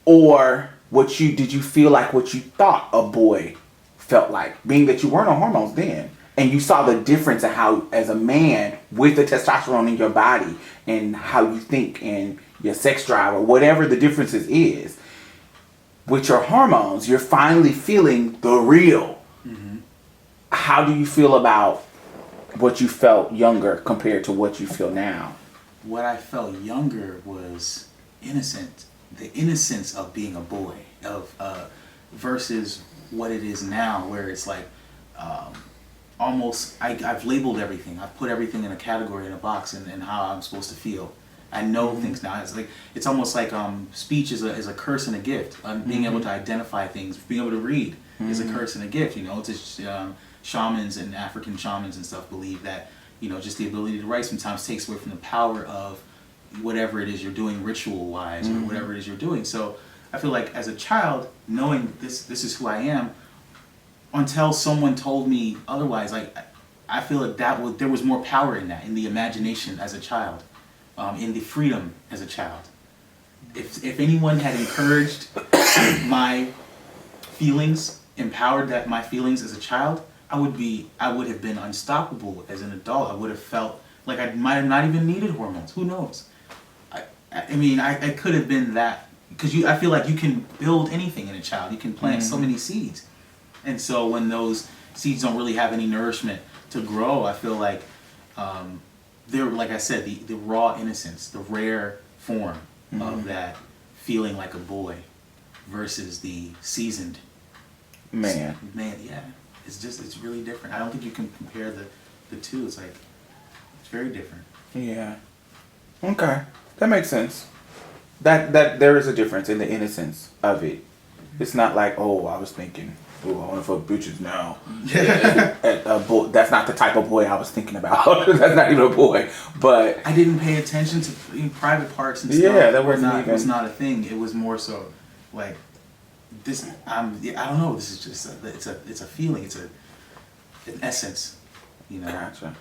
Or did you feel like what you thought a boy felt like? Being that you weren't on hormones then, and you saw the difference in how, as a man, with the testosterone in your body, and how you think, and your sex drive, or whatever the differences is, with your hormones, you're finally feeling the real. Mm-hmm. How do you feel about what you felt younger compared to what you feel now? What I felt younger was innocent. The innocence of being a boy, versus what it is now, where it's like almost I've labeled everything. I've put everything in a category, in a box, and how I'm supposed to feel. I know things now. It's almost like speech is a curse and a gift. Being able to identify things, being able to read is a curse and a gift. It's shamans and African shamans and stuff believe that just the ability to write sometimes takes away from the power of whatever it is you're doing ritual wise or whatever it is you're doing. So I feel like as a child, knowing this is who I am, until someone told me otherwise, I feel like there was more power in that, in the imagination as a child, in the freedom as a child. If anyone had encouraged my feelings, empowered my feelings as a child, I would have been unstoppable as an adult. I would have felt like I might have not even needed hormones. Who knows? I could have been that, because I feel like you can build anything in a child. You can plant so many seeds, and so when those seeds don't really have any nourishment to grow, I feel like they're, like I said, the raw innocence, the rare form of that feeling like a boy, versus the seasoned man. Yeah, it's really different. I don't think you can compare the two. It's like, it's very different. Yeah. Okay. That makes sense. That there is a difference in the innocence of it. It's not like, oh, I was thinking, oh, I want to fuck bitches now. A boy, that's not the type of boy I was thinking about. That's not even a boy. But I didn't pay attention to private parts and stuff. Yeah, that wasn't not, even... was not a thing. It was more so like this. I don't know. This is just it's a feeling. It's an essence. You know. Gotcha.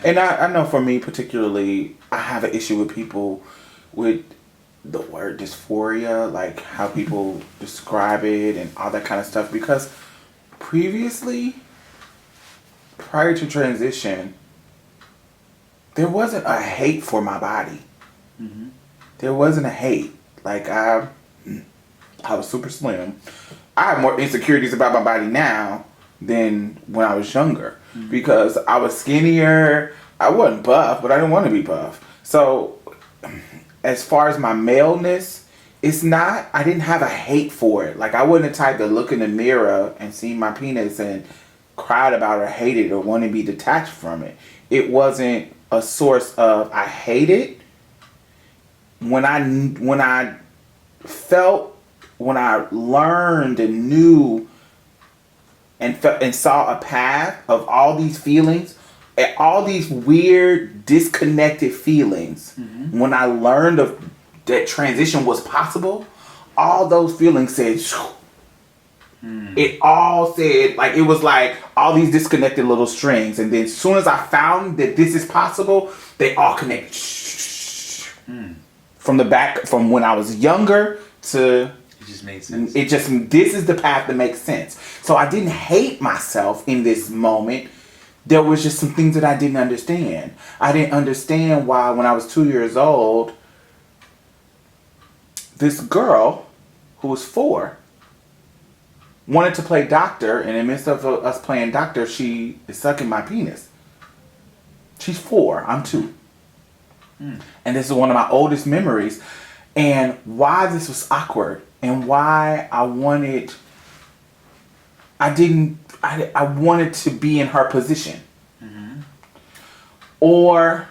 And I know for me particularly, I have an issue with people with the word dysphoria, like how people describe it and all that kind of stuff, because previously, prior to transition, there wasn't a hate for my body. Mm-hmm. There wasn't a hate. Like I was super slim. I have more insecurities about my body now than when I was younger, because I was skinnier. I wasn't buff, but I didn't want to be buff. So as far as my maleness, it's not, I didn't have a hate for it. Like I wasn't the type to look in the mirror and see my penis and cried about it or hated it or want to be detached from it. It wasn't a source of I hate it. When I learned and knew and felt and saw a path of all these feelings, and all these weird disconnected feelings, when I learned of that transition was possible, all those feelings said, it all said, like, it was like all these disconnected little strings, and then as soon as I found that this is possible, they all connected. From the back, from when I was younger to... It just made sense. This is the path that makes sense. So I didn't hate myself in this moment. There was just some things that I didn't understand. I didn't understand why when I was 2 years old, this girl who was 4 wanted to play doctor, and in the midst of us playing doctor, she is sucking my penis. She's 4, I'm 2. And this is one of my oldest memories. And why this was awkward and why I wanted to be in her position. Or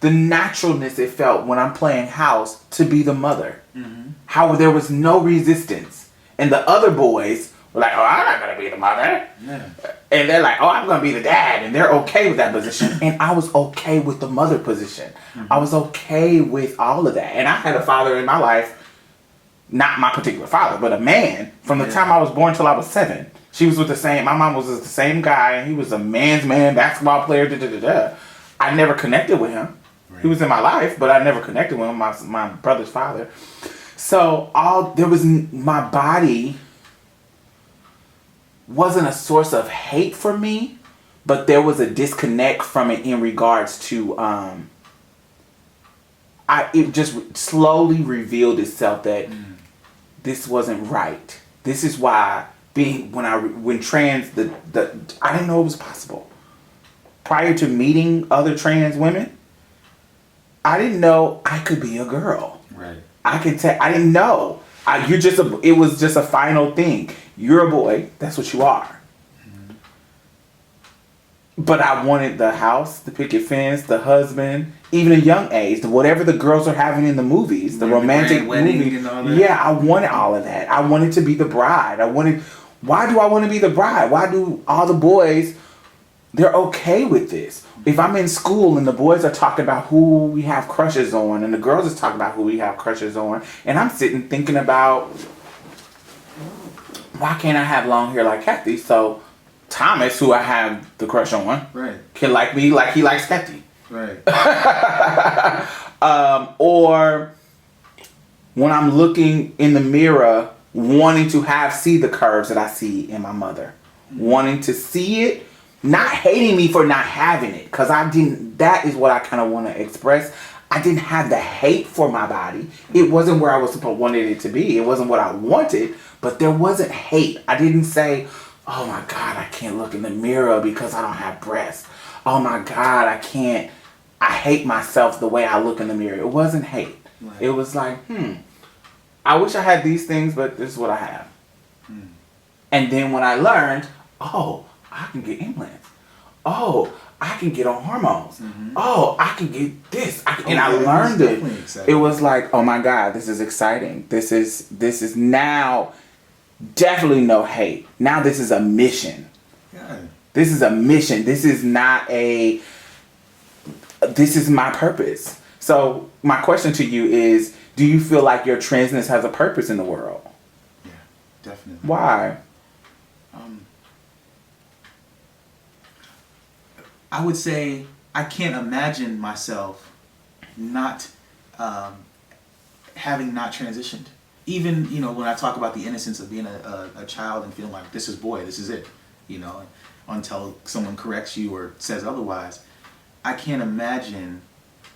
the naturalness it felt when I'm playing house to be the mother. How there was no resistance. And the other boys were like, oh, I'm not going to be the mother. Yeah. And they're like, oh, I'm going to be the dad. And they're okay with that position. And I was okay with the mother position. I was okay with all of that. And I had a father in my life, not my particular father, but a man from the time I was born till I was 7. She was with my mom was with the same guy. And he was a man's man, basketball player, I never connected with him. Right. He was in my life, but I never connected with him, my brother's father. So my body wasn't a source of hate for me, but there was a disconnect from it in regards to it just slowly revealed itself that this wasn't right. This is why I didn't know it was possible. Prior to meeting other trans women, I didn't know I could be a girl. Right. I didn't know. It was just a final thing. You're a boy. That's what you are. But I wanted the house, the picket fence, the husband, even a young age, whatever the girls are having in the movies, the romantic wedding and all that. Yeah, I wanted all of that. I wanted to be the bride. Why do I want to be the bride? Why do all the boys, they're okay with this? If I'm in school and the boys are talking about who we have crushes on and the girls are talking about who we have crushes on, and I'm sitting thinking about, why can't I have long hair like Kathy? So Thomas, who I have the crush on, can like me like he likes Kathy. Right. Or when I'm looking in the mirror, wanting to see the curves that I see in my mother. Wanting to see it, not hating me for not having it. Because that is what I kind of want to express. I didn't have the hate for my body. It wasn't where I wanted it to be. It wasn't what I wanted, but there wasn't hate. I didn't say, oh my God, I can't look in the mirror because I don't have breasts. Oh my God, I hate myself the way I look in the mirror. It wasn't hate. Right. It was like, I wish I had these things, but this is what I have. And then when I learned, oh, I can get implants. Oh, I can get on hormones. Oh, I can get this. And I learned it. It was like, oh my God, this is exciting. This is now definitely no hate. Now this is a mission. Yeah. This is a mission. This is not a. This is my purpose. So my question to you is: do you feel like your transness has a purpose in the world? Yeah, definitely. Why? I would say I can't imagine myself not having not transitioned. Even, when I talk about the innocence of being a child and feeling like this is boy, this is it, until someone corrects you or says otherwise. I can't imagine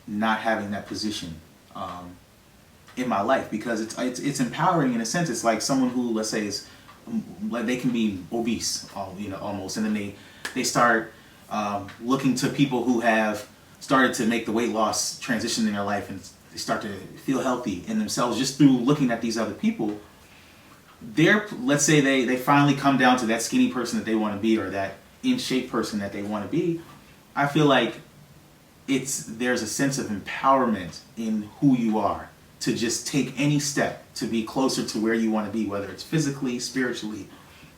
not having that position in my life, because it's empowering in a sense. It's like someone who, let's say, is like they can be obese, almost, and then they start looking to people who have started to make the weight loss transition in their life, and they start to feel healthy in themselves just through looking at these other people. Let's say they finally come down to that skinny person that they want to be, or that in shape person that they want to be. I feel like there's a sense of empowerment in who you are to just take any step to be closer to where you want to be, whether it's physically, spiritually.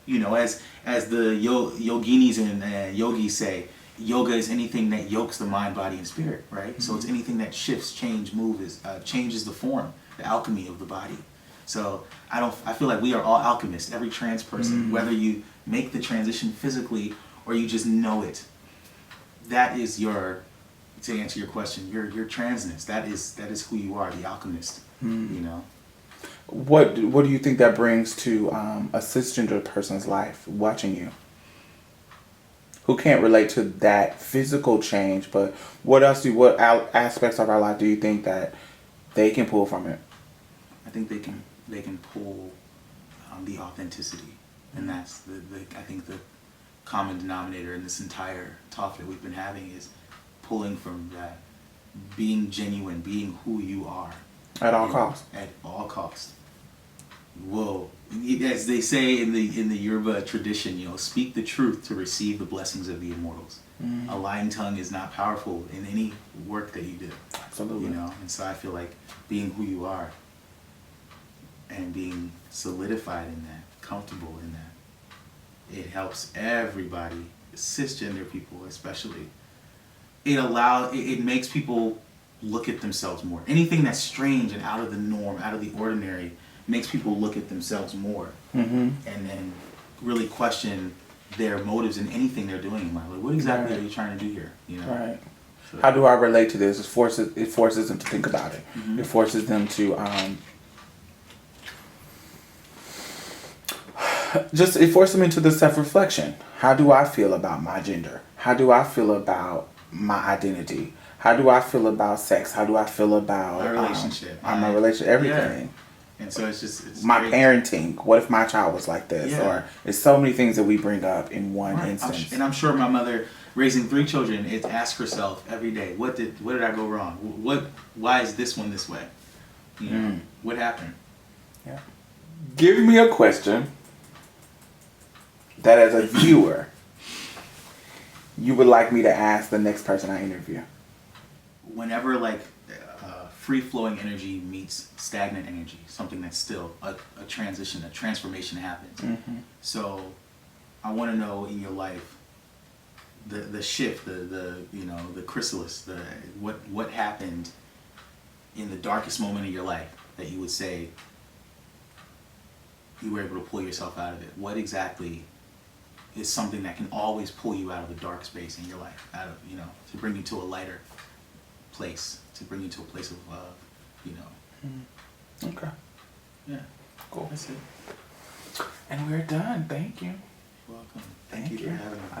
As the yoginis and yogis say, yoga is anything that yokes the mind, body, and spirit, right? Mm-hmm. So it's anything that shifts, changes the form, the alchemy of the body. So I feel like we are all alchemists, every trans person, whether you make the transition physically or you just know it. That is to answer your question, your transness. That is who you are, the alchemist. What do you think that brings to a cisgender person's life watching you, who can't relate to that physical change? But what aspects of our life do you think that they can pull from it? I think they can pull the authenticity, and that's I think the common denominator in this entire talk that we've been having is pulling from that, being genuine, being who you are. At all costs. At all costs. Whoa. As they say in the Yoruba tradition, speak the truth to receive the blessings of the immortals. A lying tongue is not powerful in any work that you do. Absolutely. And so I feel like being who you are and being solidified in that, comfortable in that, it helps everybody, cisgender people especially. It makes people look at themselves more. Anything that's strange and out of the norm, out of the ordinary, makes people look at themselves more, and then really question their motives in anything they're doing in life. Like, what exactly are you trying to do here? Right. So, how do I relate to this? It forces them to think about it. It forces them to it forces them into the self-reflection. How do I feel about my gender? How do I feel about my identity? How do I feel about sex? How do I feel about my relationship? My relationship, everything. Yeah. And so it's my great. Parenting. What if my child was like this? Yeah. Or it's so many things that we bring up in one instance. And I'm sure my mother, raising 3 children, it asks herself every day, what did I go wrong? Why is this one this way? What happened? Yeah. Give me a question that, as a viewer, you would like me to ask the next person I interview. Whenever free-flowing energy meets stagnant energy, something that's still a transition, a transformation happens. So I want to know in your life the shift, the chrysalis, what happened in the darkest moment of your life that you would say you were able to pull yourself out of it. What exactly is something that can always pull you out of the dark space in your life, to bring you to a lighter place, to bring you to a place of love, Okay. Yeah. Cool. That's it. And we're done. Thank you. You're welcome. Thank you for having me.